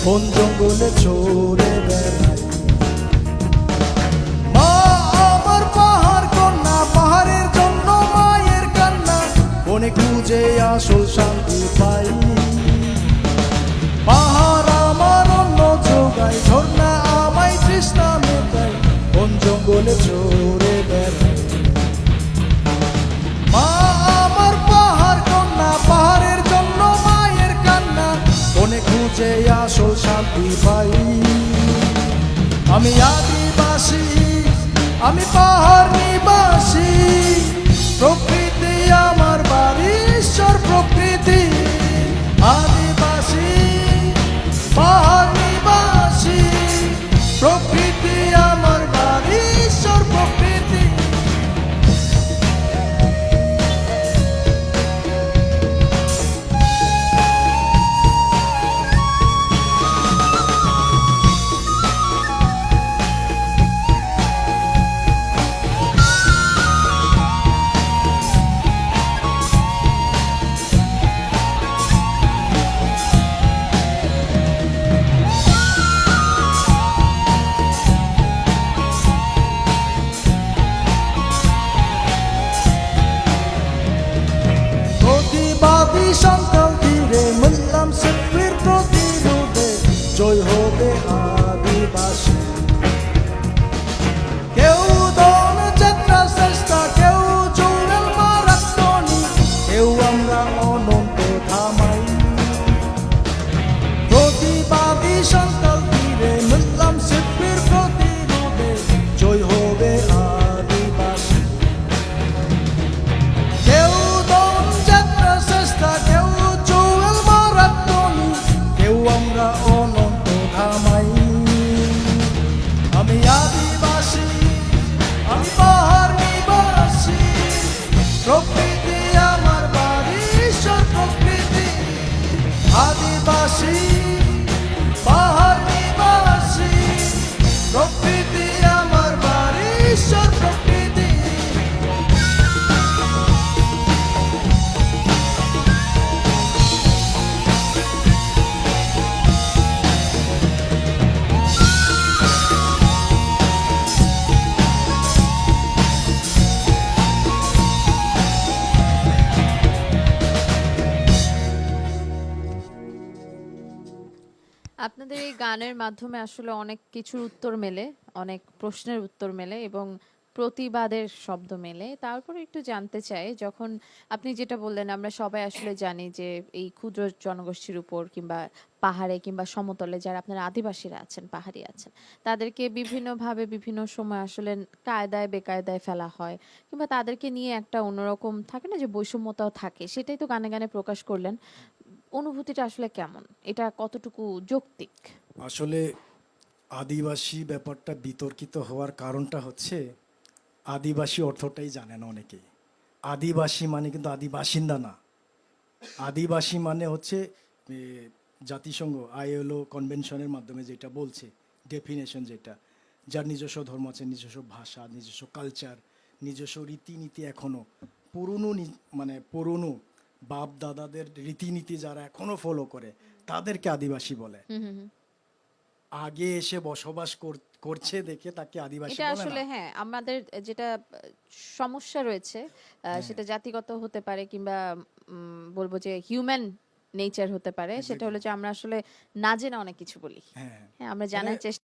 বন জঙ্গলে চড়ে বেড়াই। মা আমার পাহাড় কন্যা, পাহাড়ের জন্য মায়ের কান্না, বনে খুঁজে আসল শান্তি পাই। পাহাড় আমার অন্য যোগায়, ঝর্ণা আমায় তৃষ্ণা মেটাই, বন জঙ্গলে চড়ে বেড়াই। মা আমার পাহাড় কন্যা, পাহাড়ের জন্য মায়ের কান্না, বনে খুঁজে আসল শান্তি পাই। আমি আদিবাসী, আমি পাহাড় নিবাসী, প্রকৃতি আমার বাড়ি, ঈশ্বর প্রকৃতি। আদিবাসী, পাহাড় নিবাসী, প্রকৃতি আমার বাড়ি, ঈশ্বর প্রকৃতি। সন্তান তীরে মল্লাম শিল্পীর প্রতিরোধে জয় হবে আদিবাসী। কেউ দন যাত্রা চেষ্টা, কেউ চৌড়াল মারাত্মনি, কেউ আমরা অনন্ত ধামাই। প্রতিবাদী সন্তান তীরে মল্লাম শিল্পীর প্রতিরোধে জয় হবে আদিবাসী। কেউ কেউ চৌড়াল মারাত্মনি, কেউ আমরা অনন্ত ধামাই। আমি আদিবাসী, আমি পাহাড় নিবাসী, প্রকৃতি আমার বাড়ি, ঈশ্বর প্রকৃতি। আদিবাসী, পাহাড় নিবাসী, প্রকৃতি আমার বাড়ি, ঈশ্বর প্রকৃতি। আপনাদের এই গানের মাধ্যমে আসলে অনেক কিছুর উত্তর মেলে, অনেক প্রশ্নের উত্তর মেলে এবং প্রতিবাদের শব্দ মেলে। তারপরে একটু জানতে চাই, যখন আপনি যেটা বললেন আমরা সবাই আসলে জানি যে এই ক্ষুদ্র জনগোষ্ঠীর উপর কিংবা পাহাড়ে কিংবা সমতলে যারা আপনারা আদিবাসীরা আছেন, পাহাড়ি আছেন, তাদেরকে বিভিন্নভাবে বিভিন্ন সময় আসলে কায়দায় বেকায়দায় ফেলা হয়, কিংবা তাদেরকে নিয়ে একটা অন্যরকম থাকে না, যে বৈষম্যতাও থাকে, সেটাই তো গানে গানে প্রকাশ করলেন। অনুভূতিটা আসলে কেমন? এটা কতটুকু যৌক্তিক? আসলে আদিবাসী ব্যাপারটা বিতর্কিত হওয়ার কারণটা হচ্ছে আদিবাসী অর্থটাই জানে না অনেকেই। আদিবাসী মানে কিন্তু আদিবাসিন্দা না। আদিবাসী মানে হচ্ছে এ, জাতিসংঘ আইএলও কনভেনশনের মাধ্যমে যেটা বলছে, ডেফিনেশন যেটা, যার নিজস্ব ধর্ম আছে, নিজস্ব ভাষা, নিজস্ব কালচার, নিজস্ব রীতিনীতি, এখনো পুরনো মানে পুরনো বাপ দাদাদের রীতিনীতি যারা এখনো ফলো করে তাদেরকে আদিবাসী বলে। হুম হুম হুম। আগে এসে বসবাস করছে দেখে তাকে আদিবাসী এটা বলে আসলে না। হ্যাঁ, আমাদের যেটা সমস্যা রয়েছে, হ্যাঁ, সেটা জাতিগত হতে পারে কিংবা বলবো যে হিউম্যান নেচার হতে পারে। সেটা এক্স্যাক্টলি। হলো যে আমরা আসলে না জেনে অনেক কিছু বলি। হ্যাঁ, হ্যাঁ, আমরা মানে জানার চেষ্টা